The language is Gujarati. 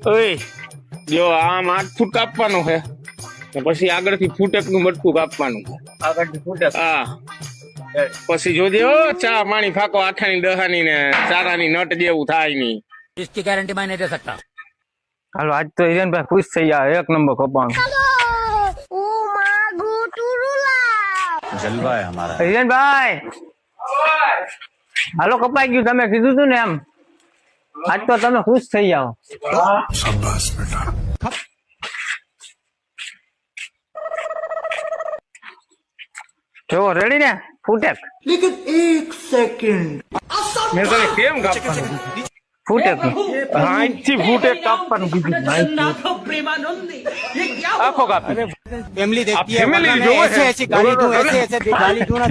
ઓય જો આમ 8 ફૂટ કાપવાનું છે પછી આગળથી ફૂટેક નું મટકું કાપવાનું આગળથી ફૂટે હા પછી જોજે ઓ ચા પાણી ફાકો આઠાની દહાની ને ચારાની નટ જેવું થાય ની इसकी गारंटी मैं नहीं दे सकता। હાલો આજ તો હિરેનભાઈ ખુશ થઈ ગયા એક નંબર કપાણ जलवा है हमारा। હિરેનભાઈ હાલો કપાઈ ગયું તમે કીધું તું ને એમ આજ તો તમે ખુશ થઈ જાઓ જો રેડી ને ફૂટેક મેં તને કેમ કાપવાનું ફૂટેક 60 થી ફૂટેક કાપવાનું કીધું આખો કાપી फैमिली देखती है, वरना मैं ऐसे- ऐसी गाली दूं, ऐसे गाली दूं ना।